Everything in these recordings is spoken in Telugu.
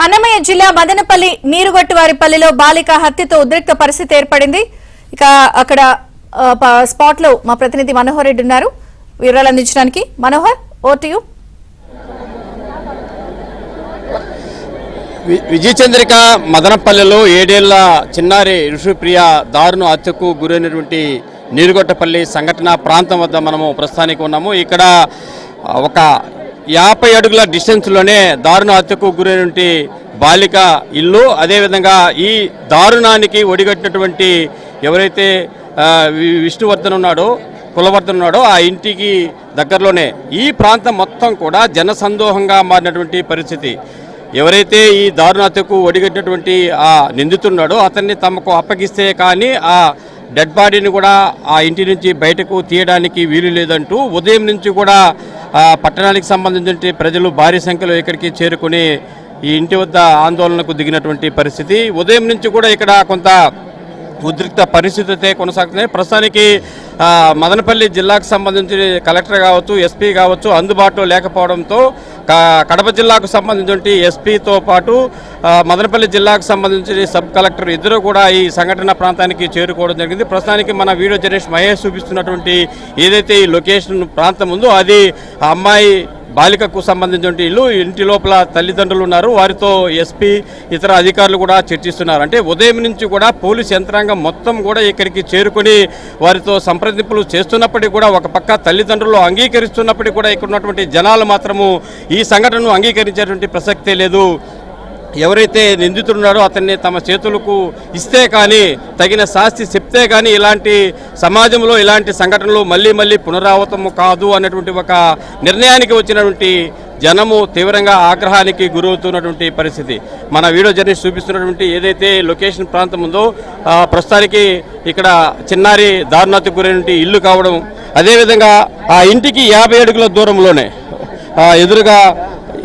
అన్నమయ్య జిల్లా మదనపల్లి నీరుగొట్టువారిపల్లిలో బాలిక హత్యతో ఉద్రిక్త పరిస్థితి ఏర్పడింది. ఇక అక్కడ స్పాట్ లో మా ప్రతినిధి మనోహర్ రెడ్డి ఉన్నారు వివరాలు అందించడానికి. Manohar, over to you. Vijayachandrika మదనపల్లిలో 7 ఏళ్ల చిన్నారి ఋషిప్రియ దారుణ హత్యకు గురైనటువంటి నీరుగొట్టపల్లి సంఘటన ప్రాంతం వద్ద మనము ప్రస్తుతానికి ఉన్నాము. ఇక్కడ ఒక 50 అడుగుల డిస్టెన్స్లోనే దారుణ హత్యకు గురైనటువంటి బాలిక ఇల్లు, అదేవిధంగా ఈ దారుణానికి ఒడిగట్టినటువంటి ఎవరైతే విష్ణువర్ధన్ ఉన్నాడో, కులవర్ధన్ ఉన్నాడో ఆ ఇంటికి దగ్గరలోనే ఈ ప్రాంతం మొత్తం కూడా జనసందోహంగా మారినటువంటి పరిస్థితి. ఎవరైతే ఈ దారుణ హత్యకు ఒడిగట్టినటువంటి ఆ నిందితున్నాడో అతన్ని తమకు అప్పగిస్తే కానీ ఆ డెడ్ బాడీని కూడా ఆ ఇంటి నుంచి బయటకు తీయడానికి వీలు లేదంటూ ఉదయం నుంచి కూడా పట్టణానికి సంబంధించిన ప్రజలు భారీ సంఖ్యలో ఇక్కడికి చేరుకుని ఈ ఇంటి వద్ద ఆందోళనకు దిగినటువంటి పరిస్థితి. ఉదయం నుంచి కూడా ఇక్కడ కొంత ఉద్రిక్త పరిస్థితి అయితే కొనసాగుతున్నాయి. ప్రస్తుతానికి మదనపల్లి జిల్లాకు సంబంధించిన కలెక్టర్ కావచ్చు, ఎస్పీ కావచ్చు అందుబాటులో లేకపోవడంతో కడప జిల్లాకు సంబంధించిన ఎస్పీతో పాటు మదనపల్లి జిల్లాకు సంబంధించిన సబ్ కలెక్టర్ ఇద్దరు కూడా ఈ సంఘటన ప్రాంతానికి చేరుకోవడం జరిగింది. ప్రస్తుతానికి మన వీడియో జర్నలిస్ట్ మహేష్ చూపిస్తున్నటువంటి ఏదైతే ఈ లొకేషన్ ప్రాంతం ఉందో అది అమ్మాయి బాలికకు సంబంధించిన ఇల్లు. ఇంటి లోపల తల్లిదండ్రులు ఉన్నారు, వారితో ఎస్పీ ఇతర అధికారులు కూడా చర్చిస్తున్నారు. అంటే ఉదయం నుంచి కూడా పోలీస్ యంత్రాంగం మొత్తం కూడా ఇక్కడికి చేరుకుని వారితో సంప్రదింపులు చేస్తున్నప్పటికీ కూడా ఒక పక్క తల్లిదండ్రులు అంగీకరిస్తున్నప్పటికీ కూడా ఇక్కడ ఉన్నటువంటి జనాలు మాత్రము ఈ సంఘటనను అంగీకరించేటువంటి ప్రసక్తే లేదు. ఎవరైతే నిందితుడున్నాడో అతన్ని తమ చేతులకు ఇస్తే కానీ, తగిన శాస్తి చెప్తే కానీ ఇలాంటి సమాజంలో ఇలాంటి సంఘటనలు మళ్ళీ మళ్ళీ పునరావృతము కాదు అన్నటువంటి ఒక నిర్ణయానికి వచ్చినటువంటి జనము తీవ్రంగా ఆగ్రహానికి గురవుతున్నటువంటి పరిస్థితి. మన వీడియో జర్నలిస్ట్ చూపిస్తున్నటువంటి ఏదైతే లొకేషన్ ప్రాంతం ఉందో ప్రస్తుతానికి ఇక్కడ చిన్నారి దారుణానికి గురైనటువంటి ఇల్లు కావడం, అదేవిధంగా ఆ ఇంటికి 50 అడుగుల దూరంలోనే ఎదురుగా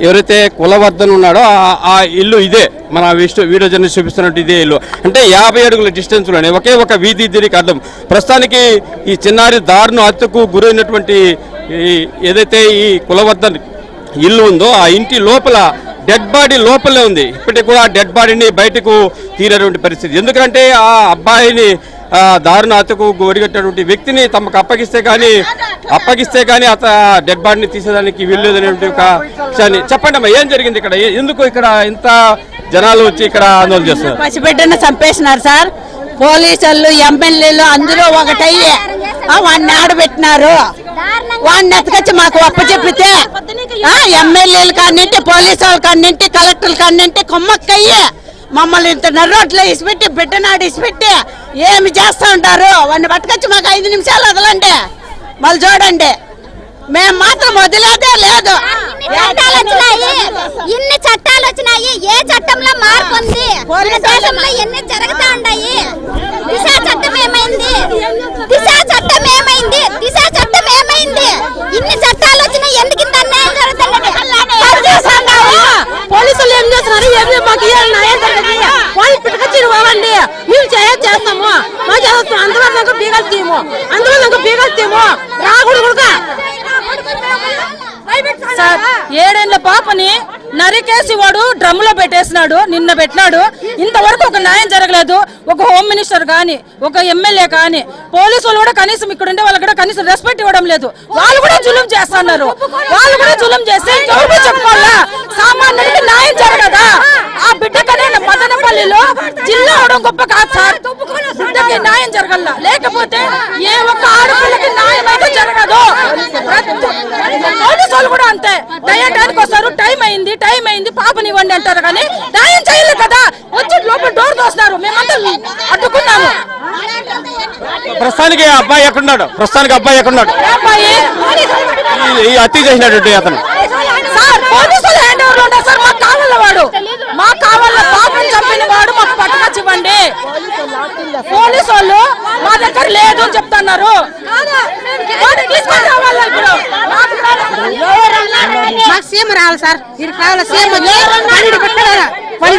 ఎవరైతే కులవర్ధన్ ఉన్నాడో ఆ ఇల్లు ఇదే. మన వీడియో జర్నలిస్ట్ చూపిస్తున్నట్టు ఇదే ఇల్లు. అంటే 50 అడుగుల డిస్టెన్స్లోనే ఒకే ఒక వీధి దీనికి అర్థం. ప్రస్తుతానికి ఈ చిన్నారి దారుణ హత్యకు గురైనటువంటి ఏదైతే ఈ కులవర్ధన్ ఇల్లు ఉందో ఆ ఇంటి లోపల డెడ్ బాడీ లోపలే ఉంది. ఇప్పటికి కూడా డెడ్ బాడీని బయటకు తీరేటువంటి పరిస్థితి. ఎందుకంటే ఆ అబ్బాయిని దారుణ హత్యకు ఒడిగట్టినటువంటి వ్యక్తిని తమకు అప్పగిస్తే కానీ డెడ్ బాడీని తీసేదానికి వీల్లేదనేటువంటి ఒక విషయాన్ని చెప్పండి అమ్మా, ఏం జరిగింది ఇక్కడ? ఎందుకు ఇక్కడ ఇంత జనాలు వచ్చి ఇక్కడ ఆందోళన చేస్తున్నారు? పసిబిడ్డను చంపేసినారు సార్ పోలీసులు, ఎమ్మెల్యేలు అందరూ ఒకటయ్యి వాడిని ఆడబెట్టినారు. వాడిని ఎత్తుకొచ్చి మాకు అప్పచెప్పితే ఎమ్మెల్యేలు కానింటి, పోలీసు వాళ్ళు కానింటి, కలెక్టర్లు కానింటి కొమ్మక్కయ్యి మమ్మల్ని ఇంత నర్రోట్లో ఇసిపెట్టి బిడ్డనాడు ఇసిపెట్టి ఏమి చేస్తూ ఉంటారు. వాడిని పట్టుకొచ్చి మాకు 5 నిమిషాలు వదలండి. మళ్ళీ చూడండి, మేము మాత్రం వదిలేదే లేదు. ఇన్ని చట్టాలు వచ్చినాయి, ఏ చట్టంలో మార్పు ఉంది? దేశంలో ఎన్ని జరుగుతూ ఉన్నాయి? దిశ చట్టం ఏమైంది? ఇన్ని చట్టాలు వచ్చినాయి, ఎందుకు ఇంత అన్యాయం జరుగుతున్నది? పోలీసులు ఏం చేస్తున్నారు? మాకు న్యాయం జరుగుతుంది. వాళ్ళు పిట్టుకొచ్చి పోవండి, మేము చేస్తాము, మాకు చేస్తాం. అందువల్ల బీగలు తీము రాకూడదు. సార్ 7 ఏళ్ల పాపని నరికేసి వాడు డ్రమ్లో పెట్టేసినాడు, నిన్న పెట్టినాడు. ఇంతవరకు ఒక న్యాయం జరగలేదు. ఒక హోమ్ మినిస్టర్ కానీ, ఒక ఎమ్మెల్యే కానీ, పోలీసు వాళ్ళు కూడా కనీసం ఇక్కడ ఉండే వాళ్ళకి కూడా కనీసం రెస్పెక్ట్ ఇవ్వడం లేదు. వాళ్ళు కూడా జులుం చేస్తున్నారు. వాళ్ళు కూడా జులుం చేస్తే ఎవరు చెప్పుకోవాలా? సామాన్యుడికి న్యాయం జరగదా? ఆ బిడ్డకనే మదనపల్లిలో జిల్లా అవడం గొప్ప కాదు సార్. బిడ్డకి న్యాయం జరగల, లేకపోతే ఏ ఒక్క ఆడపిల్లకి న్యాయం అయితే జరగదు. పోలీసు వాళ్ళు కూడా అంతే, టైంకి వస్తారు. టైం అయింది పాపని ఇవ్వండి అంటారు, కానీ న్యాయం చేయలేదు కదా. వచ్చి లోపల డోర్ తోస్తున్నారు, మేమంతా అడ్డుకున్నాము. ప్రస్తుతానికి అబ్బాయి ఎక్కడున్నాడు? ఈ హత్య చేసినటువంటి అతను సార్ పోలీసులు హ్యాండ్ ఓవర్ లో ఉన్నారు సార్. మాకు కావాల పాపని చంపిన వాడు మాకు పట్టుకొచ్చి ఇవ్వండి. పోలీసు వాళ్ళు మా దగ్గర లేదు అని చెప్తున్నారు. మాకు సీఎం రావాలి సార్, ఇది కావాలి. సీఎం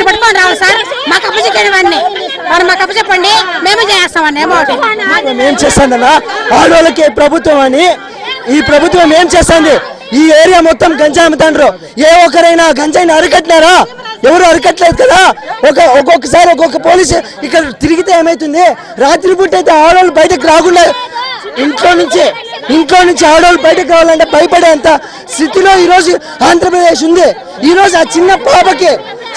పట్టుకొని రావాలి సార్. మాకు అప్పచెప్పండి, మాకు అప్పచెప్పండి, మేము చేస్తామండి. ఏం చేస్తానన్నా ఆడవాళ్ళకి ప్రభుత్వం అని, ఈ ప్రభుత్వం ఏం చేస్తుంది? ఈ ఏరియా మొత్తం గంజాయి అమ్ముతాండ్రు. ఏ ఒక్కరైనా గంజాయిని అరికట్టినారా? ఎవరు అరకట్లేదు కదా. ఒక్కొక్కసారి ఒక్కొక్క పోలీసు ఇక్కడ తిరిగితే ఏమైతుంది, రాత్రిపూట అయితే ఆడవాళ్ళు బయటకు రాకుండా ఇంట్లో నుంచి ఆడవాళ్ళు బయటకు రావాలంటే భయపడేంత స్థితిలో ఈరోజు ఆంధ్రప్రదేశ్ ఉంది. ఈరోజు ఆ చిన్న పాపకి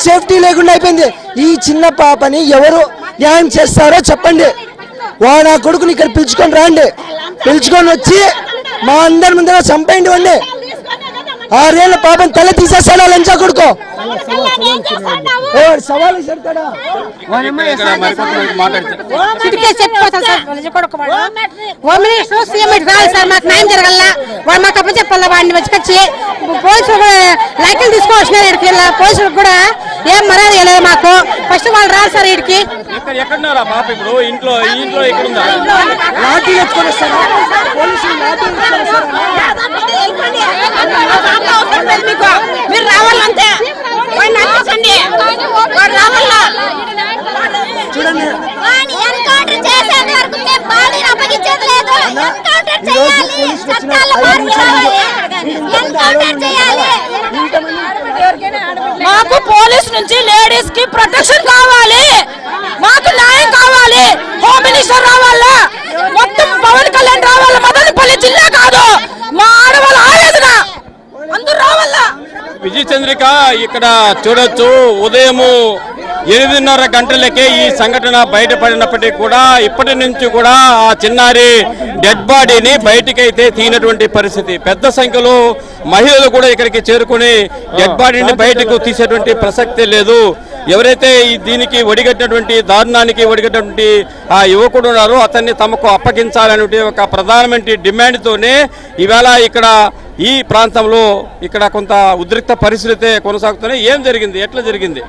సేఫ్టీ లేకుండా అయిపోయింది. ఈ చిన్న పాపని ఎవరు న్యాయం చేస్తారో చెప్పండి. నా కొడుకుని ఇక్కడ పిలుచుకొని రండి, పిలుచుకొని వచ్చి మా అందరి ముందర చంపేయండి వండి. 6 ఏళ్ళ పాపం తల తీసేస్తాడా లంచా కొడుకో. సవాల్ చేస్తాడా మాకు న్యాయం జరగల. వాడు మాకు అప్ప చెప్పాల. వాడిని వచ్చి పోలీసులు లైట్లు తీసుకోవాల్సిన ఇక్కడికి పోలీసులకు కూడా ఏం మర్యాద లేదు మాకు. ఫస్ట్ వాళ్ళు రారు సార్ వీడికి. మీరు రావాలంటే మాకు పోలీస్ నుంచి లేడీస్ కి ప్రొటెక్షన్ కావాలి, మాకు న్యాయం కావాలి. హోమ్ మినిస్టర్ రావాలా, మొత్తం పవన్ కళ్యాణ్ రావాలా. మదనపల్లి జిల్లా కాదు, మా ఆడవాళ్ళ ఆవేదన అందరూ రావాలా. విజయ చంద్రిక ఇక్కడ చూడొచ్చు, ఉదయము 8:30 గంటలకే ఈ సంఘటన బయటపడినప్పటికీ కూడా ఇప్పటి నుంచి కూడా ఆ చిన్నారి డెడ్ బాడీని బయటికైతే తీనటువంటి పరిస్థితి. పెద్ద సంఖ్యలో మహిళలు కూడా ఇక్కడికి చేరుకుని డెడ్ బాడీని బయటకు తీసేటువంటి ప్రసక్తే లేదు. ఎవరైతే దీనికి ఒడిగట్టినటువంటి దారుణానికి ఒడిగట్టినటువంటి ఆ యువకుడు ఉన్నారో అతన్ని తమకు అప్పగించాలనే ఒక ప్రధానమైన డిమాండ్తోనే ఈవేళ ఇక్కడ ఈ ప్రాంతంలో ఇక్కడ కొంత ఉద్రిక్త పరిస్థితి కొనసాగుతున్నాయి. ఏం జరిగింది, ఎట్లా జరిగింది,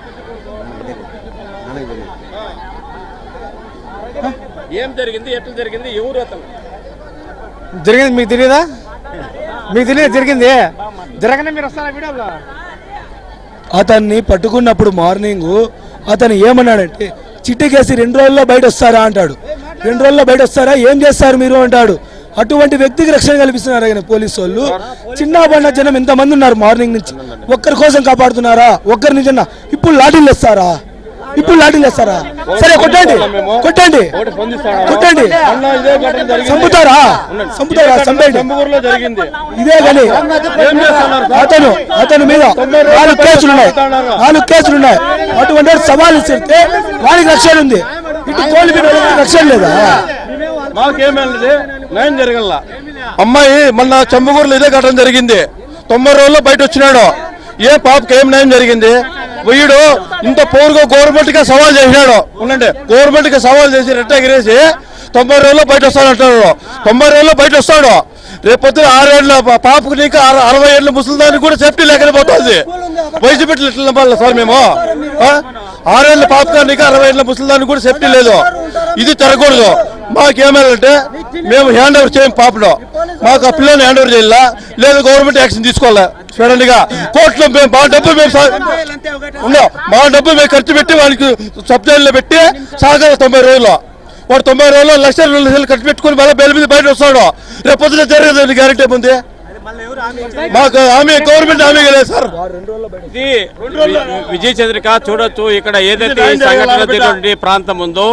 ఏం జరిగింది, ఎట్లా జరిగింది, ఎవరు అతను జరిగింది మీకు తెలియదా? మీకు తెలియదు జరిగింది జరగనే మీరు వస్తారా వీడియోలో? అతన్ని పట్టుకున్నప్పుడు మార్నింగ్ అతను ఏమన్నాడంటే చిట్టికేసి 2 రోజుల్లో బయట వస్తారా అంటాడు. 2 రోజుల్లో బయట వస్తారా, ఏం చేస్తారు మీరు అంటాడు. అటువంటి వ్యక్తికి రక్షణ కల్పిస్తున్నారు ఆయన పోలీసు వాళ్ళు. చిన్న బండ జనం ఎంతమంది ఉన్నారు మార్నింగ్ నుంచి, ఒక్కరి కోసం కాపాడుతున్నారా? ఒక్కరి నుంచి ఇప్పుడు లాఠీలు వేస్తారా? సరే కొట్టండి చంపుతారా చంపేయండి. ఇదే కానీ అతను మీద 4 కేసులు ఉన్నాయి. అటువంటి సవాల్ ఇస్తే వారికి రక్షణ ఉంది, ఇటు కోళ్ళ మీద రక్షణ లేదా? మాకేమేది న్యాయం జరగల. అమ్మాయి మొన్న చంబగూరులో ఇదే ఘటన జరిగింది. 90 రోజుల్లో బయట వచ్చినాడు. ఏ పాపకి ఏం న్యాయం జరిగింది? వీడు ఇంత పౌరుగా గవర్నమెంట్ గా సవాల్ చేసినాడు. ఉండండి, గవర్నమెంట్ గా సవాల్ చేసి రెట్ట ఎగిరేసి 90 రోజుల్లో బయట వస్తాడు అంటాడు. 90 రోజుల్లో బయట వస్తాడు. రేపొద్దున 6 ఏళ్ళ పాపకు నీకు 60 ఏళ్ళ ముసలిదానికి కూడా సేఫ్టీ లేకపోతుంది. వయసు పెట్టి ఎట్లా నమ్మాలి సార్ మేము? 6 ఏళ్ళ పాపకు నీకు 60 ఏళ్ళ ముసలిదానికి కూడా సేఫ్టీ లేదు. ఇది జరగకూడదు. మాకేమేలంటే మేము హ్యాండ్ ఓవర్ చేయం పాపలో. మాకు ఆ పిల్లల్ని హ్యాండ్ ఓవర్ చేయాలా, లేదా గవర్నమెంట్ యాక్షన్ తీసుకోవాలా. సడన్ గా కోర్టులో మా డబ్బు మేము ఖర్చు పెట్టి వానికి సబ్ జైల్లో పెట్టి సాగాలి 90 రోజుల్లో. వాడు 90 రోజుల్లో లక్షలు ఖర్చు పెట్టుకుని మళ్ళీ బెయిల్ మీద బయట వస్తాడు. రేపు పొద్దున జరగదు గ్యారెంటీ ఉంది. మాకు హామీ గవర్నమెంట్ హామీ లేదు సార్. విజయ చంద్రిక చూడొచ్చు, ఇక్కడ ఏదైతే ఈ సంఘటన జరిగినటువంటి ప్రాంతం ఉందో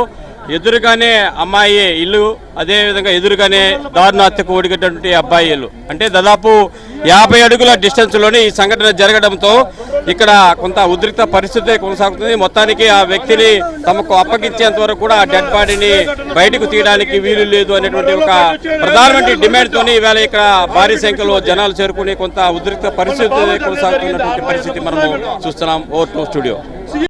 ఎదురుగానే అమ్మాయి ఇల్లు, అదే విధంగా ఎదురుగానే దారుణాత్యకు ఒడిగట్టినటువంటి అబ్బాయి ఇల్లు. అంటే దాదాపు 50 అడుగుల డిస్టెన్స్ లోనే ఈ సంఘటన జరగడంతో ఇక్కడ కొంత ఉద్రిక్త పరిస్థితి కొనసాగుతుంది. మొత్తానికి ఆ వ్యక్తిని తమకు అప్పగించేంత వరకు కూడా ఆ డెడ్ బాడీని బయటకు తీయడానికి వీలు లేదు అనేటువంటి ఒక ప్రధానమైన డిమాండ్ తోని ఈవేళ ఇక్కడ భారీ సంఖ్యలో జనాలు చేరుకుని కొంత ఉద్రిక్త పరిస్థితి కొనసాగుతున్నటువంటి పరిస్థితి మనము చూస్తున్నాం. Over to studio.